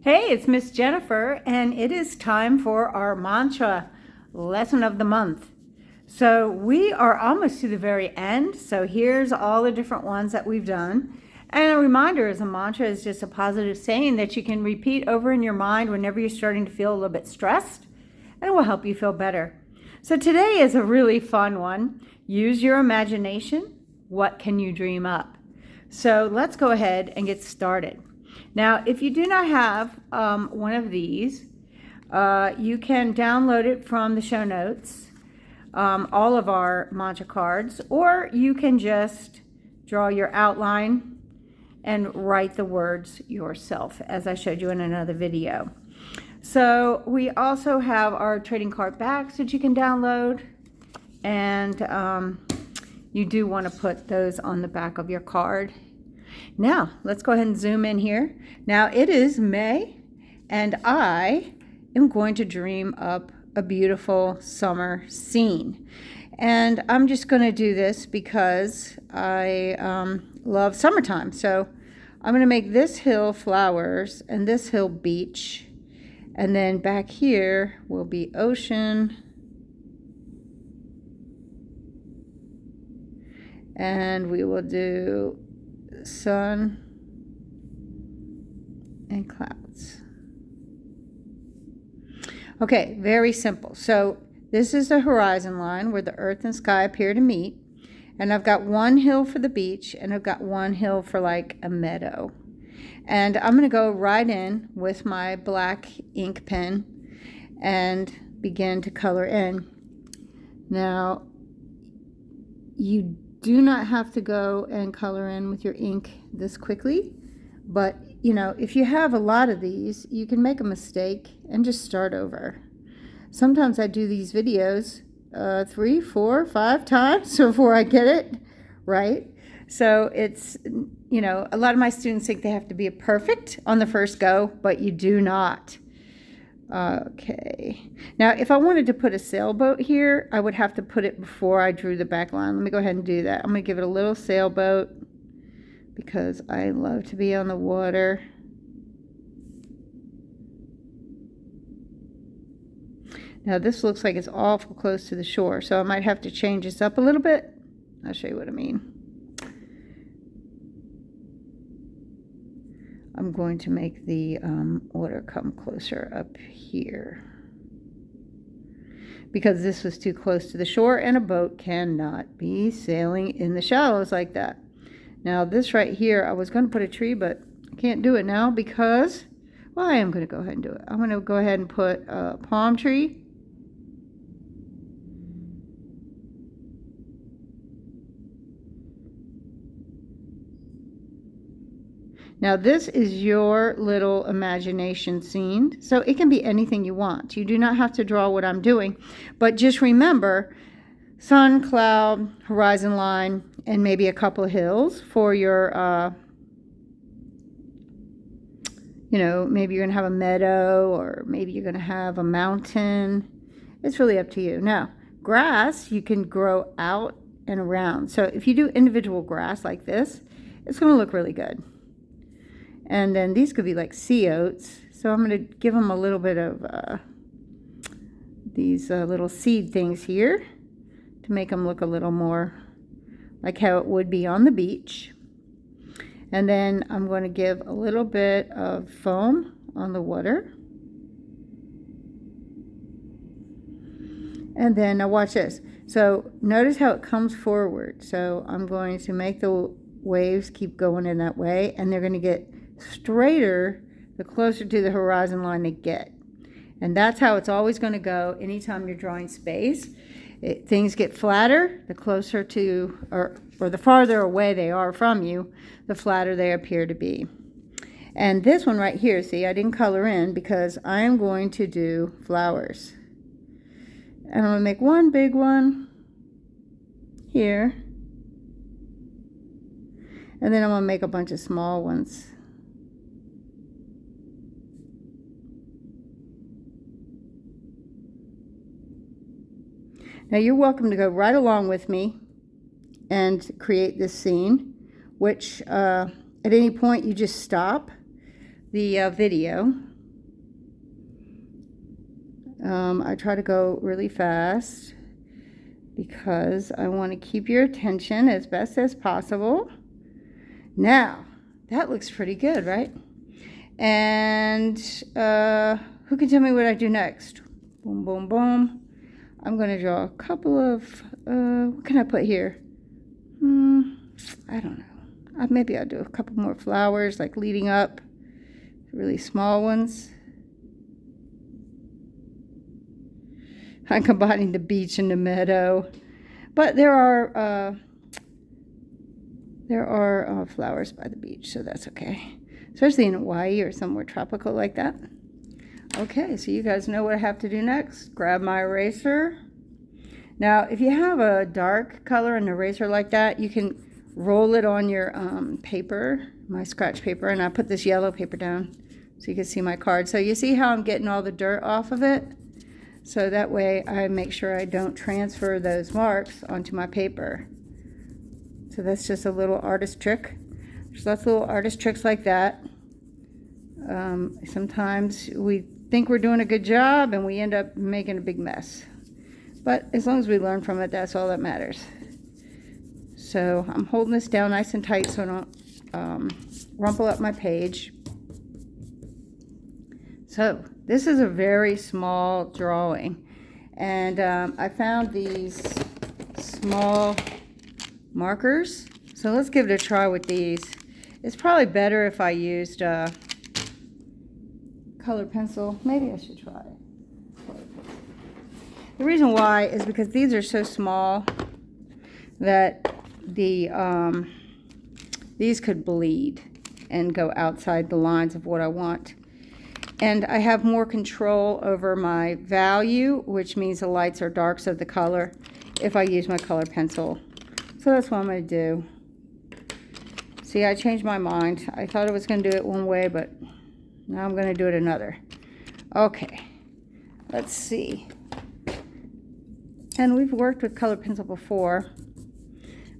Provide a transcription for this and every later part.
Hey, it's Miss Jennifer, and it is time for our mantra lesson of the month. So we are almost to the very end. So here's all the different ones that we've done. And a reminder is a mantra is just a positive saying that you can repeat over in your mind whenever you're starting to feel a little bit stressed, and it will help you feel better. So today is a really fun one. Use your imagination. What can you dream up? So let's go ahead and get started. Now, if you do not have one of these, you can download it from the show notes, all of our mantra cards, or you can just draw your outline and write the words yourself, as I showed you in another video. So we also have our trading card backs that you can download, and you do want to put those on the back of your card. Now, let's go ahead and zoom in here. Now, it is May, and I am going to dream up a beautiful summer scene. And I'm just going to do this because I love summertime. So I'm going to make this hill flowers and this hill beach. And then back here will be ocean. And we will do sun and clouds. Okay, very simple. So this is the horizon line where the earth and sky appear to meet. And I've got one hill for the beach, and I've got one hill for like a meadow. And I'm going to go right in with my black ink pen and begin to color in. Now, you do not have to go and color in with your ink this quickly, but you know, if you have a lot of these, you can make a mistake and just start over. Sometimes I do these videos 3, 4, 5 times before I get it right. So it's, you know, a lot of my students think they have to be perfect on the first go, but you do not. Okay, now if I wanted to put a sailboat here, I would have to put it before I drew the back line. Let me go ahead and do that. I'm going to give it a little sailboat because I love to be on the water. Now this looks like it's awful close to the shore, so I might have to change this up a little bit. I'll show you what I mean. I'm going to make the water come closer up here because this was too close to the shore, and a boat cannot be sailing in the shallows like that. Now this right here, I was going to put a tree, but I can't do it now because, well, I am going to go ahead and do it. I'm going to go ahead and put a palm tree. Now this is your little imagination scene, so it can be anything you want. You do not have to draw what I'm doing, but just remember sun, cloud, horizon line, and maybe a couple of hills for your, you know, maybe you're going to have a meadow, or maybe you're going to have a mountain. It's really up to you. Now, grass, you can grow out and around. So if you do individual grass like this, it's going to look really good. And then these could be like sea oats. So I'm going to give them a little bit of these little seed things here to make them look a little more like how it would be on the beach. And then I'm going to give a little bit of foam on the water. And then now watch this. So notice how it comes forward. So I'm going to make the waves keep going in that way, and they're going to get straighter the closer to the horizon line they get. And that's how it's always going to go anytime you're drawing space. Things get flatter the closer to, or the farther away they are from you, the flatter they appear to be. And this one right here, see, I didn't color in because I am going to do flowers. And I'm going to make one big one here. And then I'm going to make a bunch of small ones. Now you're welcome to go right along with me and create this scene, which at any point you just stop the video I try to go really fast because I want to keep your attention as best as possible. Now, that looks pretty good, right? And who can tell me what I do next? Boom, boom, boom. I'm going to draw a couple of, what can I put here? I don't know. Maybe I'll do a couple more flowers, like leading up, really small ones. I'm combining the beach and the meadow, but there are flowers by the beach, so that's okay, especially in Hawaii or somewhere tropical like that. Okay, so you guys know what I have to do next. Grab my eraser. Now, if you have a dark color and eraser like that, you can roll it on your paper, my scratch paper, and I put this yellow paper down so you can see my card. So you see how I'm getting all the dirt off of it? So that way I make sure I don't transfer those marks onto my paper. So that's just a little artist trick. There's lots of little artist tricks like that. Sometimes we think we're doing a good job and we end up making a big mess. But as long as we learn from it, that's all that matters. So I'm holding this down nice and tight so I don't rumple up my page. So this is a very small drawing, and I found these small markers. So let's give it a try with these. It's probably better if I used a colored pencil. Maybe I should try it. The reason why is because these are so small that these could bleed and go outside the lines of what I want. And I have more control over my value, which means the lights are darks of the color, if I use my colored pencil. So that's what I'm going to do. See, I changed my mind. I thought I was going to do it one way, but now I'm going to do it another. Okay, let's see. And we've worked with colored pencil before,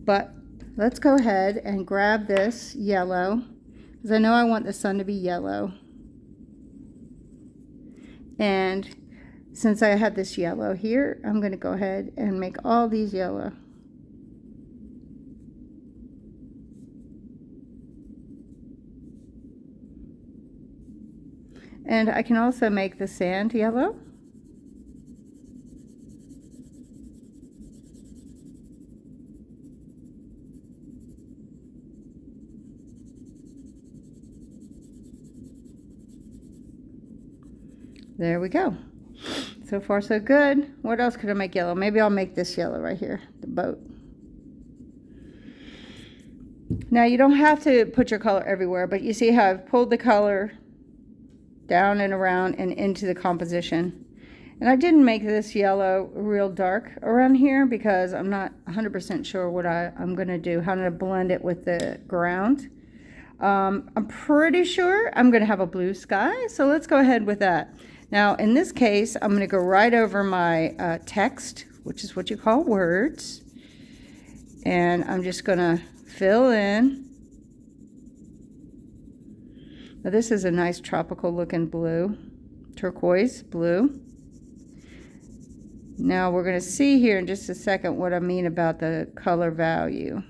but let's go ahead and grab this yellow, because I know I want the sun to be yellow. And since I have this yellow here, I'm going to go ahead and make all these yellow. And I can also make the sand yellow. There we go. So far so good. What else could I make yellow? Maybe I'll make this yellow right here, the boat. Now you don't have to put your color everywhere, but you see how I've pulled the color down and around and into the composition. And I didn't make this yellow real dark around here because I'm not 100% sure what I'm going to do, how to blend it with the ground. I'm pretty sure I'm going to have a blue sky, so let's go ahead with that. Now, in this case, I'm going to go right over my text, which is what you call words. And I'm just going to fill in. Now, this is a nice tropical looking blue, turquoise blue. Now, we're going to see here in just a second what I mean about the color value.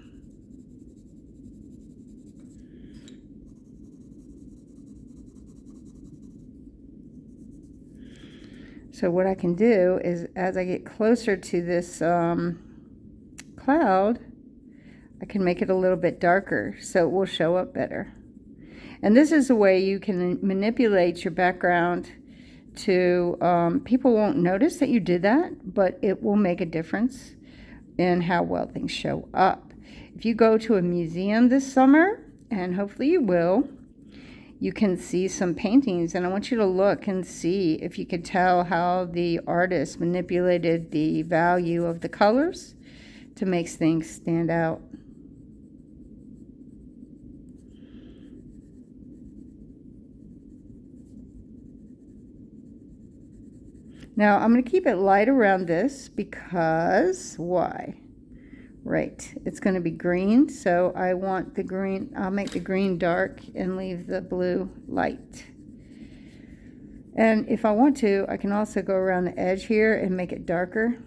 So what I can do is, as I get closer to this cloud, I can make it a little bit darker so it will show up better. And this is the way you can manipulate your background to, people won't notice that you did that, but it will make a difference in how well things show up. If you go to a museum this summer, and hopefully you will, you can see some paintings, and I want you to look and see if you can tell how the artist manipulated the value of the colors to make things stand out. Now I'm going to keep it light around this because why? Right, it's going to be green, so I want the green, I'll make the green dark and leave the blue light. And if I want to, I can also go around the edge here and make it darker.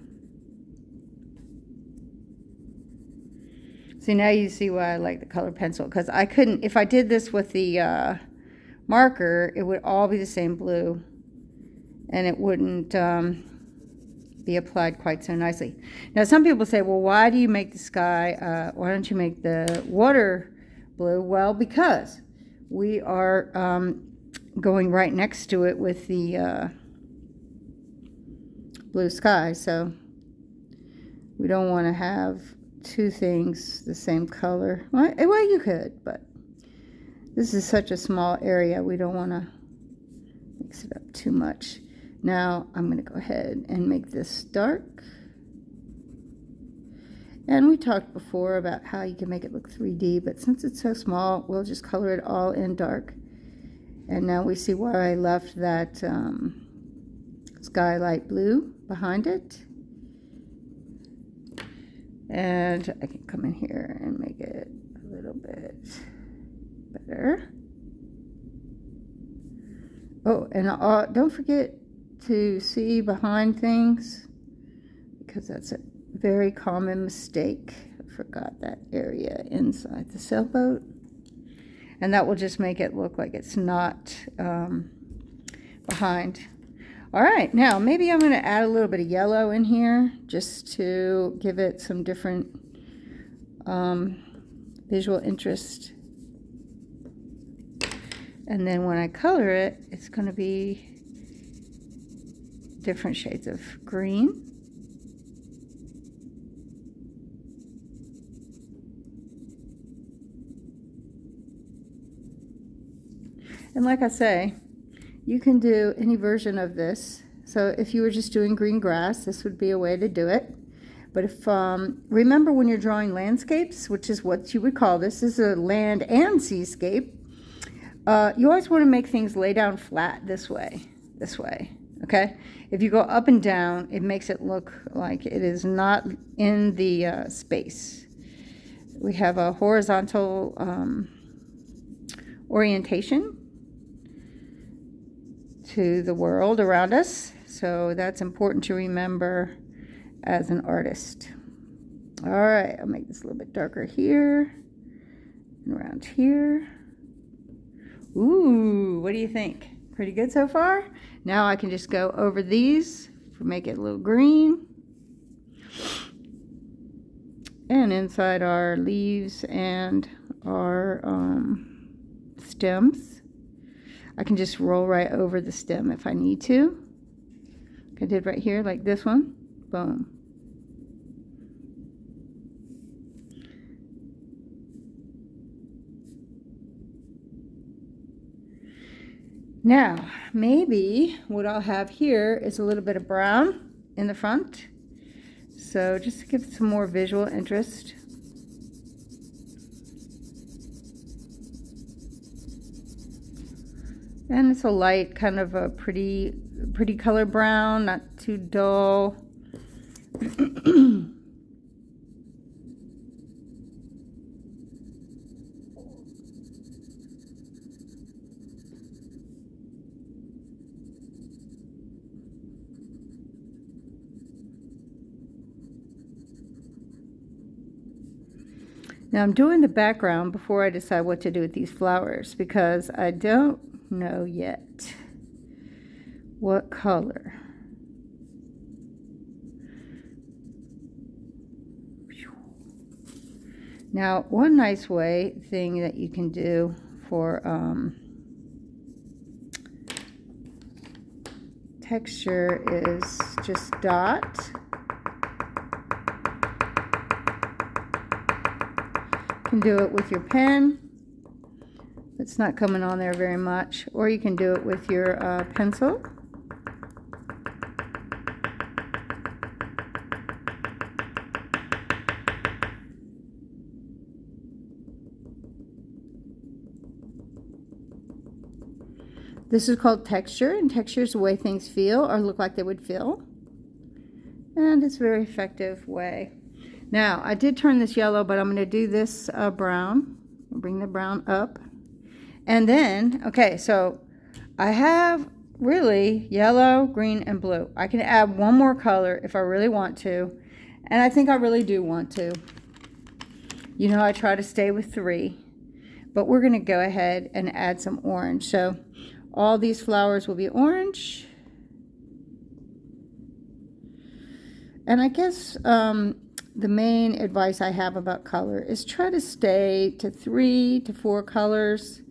See, now you see why I like the colored pencil, because I couldn't, if I did this with the marker, it would all be the same blue, and it wouldn't be applied quite so nicely. Now, some people say, well, why do you make the sky, why don't you make the water blue? Well, because we are going right next to it with the blue sky, so we don't want to have two things the same color. Well, you could, but this is such a small area, we don't want to mix it up too much. Now I'm going to go ahead and make this dark. And we talked before about how you can make it look 3D, but since it's so small, we'll just color it all in dark. And now we see why I left that sky light blue behind it. And I can come in here and make it a little bit better. Oh, and don't forget to see behind things, because that's a very common mistake. I forgot that area inside the sailboat. And that will just make it look like it's not behind. All right, now maybe I'm going to add a little bit of yellow in here just to give it some different visual interest. And then when I color it, it's going to be different shades of green. And like I say, you can do any version of this. So if you were just doing green grass, this would be a way to do it. But if remember when you're drawing landscapes, which is what you would call this is a land and seascape, you always want to make things lay down flat this way, okay? If you go up and down, it makes it look like it is not in the space. We have a horizontal orientation to the world around us, so that's important to remember as an artist. All right, I'll make this a little bit darker here and around here. Ooh, what do you think? Pretty good so far? Now I can just go over these, make it a little green. And inside our leaves and our stems, I can just roll right over the stem if I need to. Like I did right here, like this one. Boom. Now, maybe what I'll have here is a little bit of brown in the front. So just to give it some more visual interest. And it's a light, kind of a pretty color brown, not too dull. Now I'm doing the background before I decide what to do with these flowers, because I don't know yet what color. Now, one nice thing that you can do for texture is just dot. You can do it with your pen. It's not coming on there very much, or you can do it with your pencil. This is called texture, and texture is the way things feel or look like they would feel. And it's a very effective way. Now, I did turn this yellow, but I'm going to do this brown. I'll bring the brown up. And then, okay, so I have really yellow, green, and blue. I can add one more color if I really want to, and I think I really do want to. You know, I try to stay with 3, but we're going to go ahead and add some orange. So all these flowers will be orange. And I guess the main advice I have about color is try to stay to 3 to 4 colors.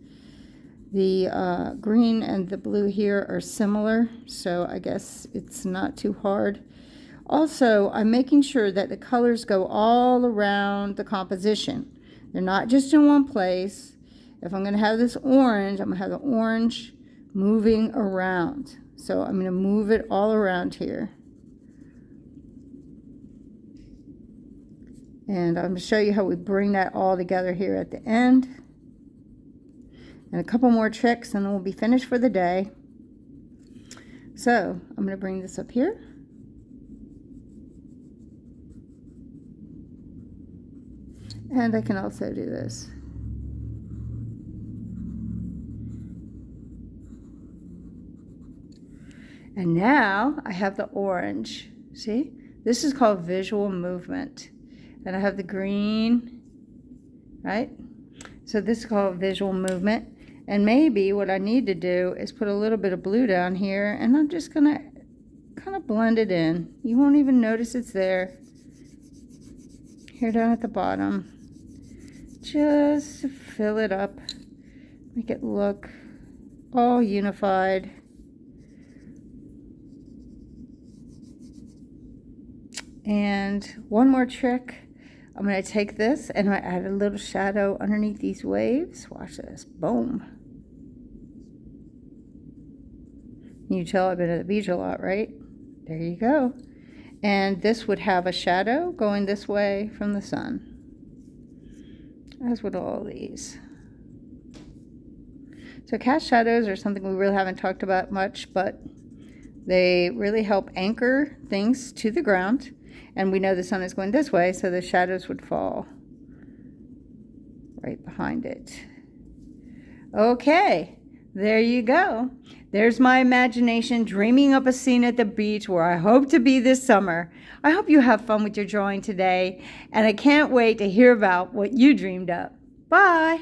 The green and the blue here are similar, so I guess it's not too hard. Also, I'm making sure that the colors go all around the composition. They're not just in one place. If I'm going to have this orange, I'm going to have the orange moving around. So I'm going to move it all around here. And I'm going to show you how we bring that all together here at the end. And a couple more tricks and then we'll be finished for the day. So I'm going to bring this up here. And I can also do this. And now I have the orange. See? This is called visual movement. And I have the green, right? So this is called visual movement. And maybe what I need to do is put a little bit of blue down here, and I'm just going to kind of blend it in. You won't even notice it's there. Here down at the bottom. Just to fill it up. Make it look all unified. And one more trick. I'm going to take this and I add a little shadow underneath these waves. Watch this. Boom. You tell I've been at the beach a lot, right? There you go. And this would have a shadow going this way from the sun. As would all these. So cast shadows are something we really haven't talked about much, but they really help anchor things to the ground. And we know the sun is going this way, so the shadows would fall right behind it. Okay, there you go. There's my imagination dreaming up a scene at the beach where I hope to be this summer. I hope you have fun with your drawing today, and I can't wait to hear about what you dreamed up. Bye.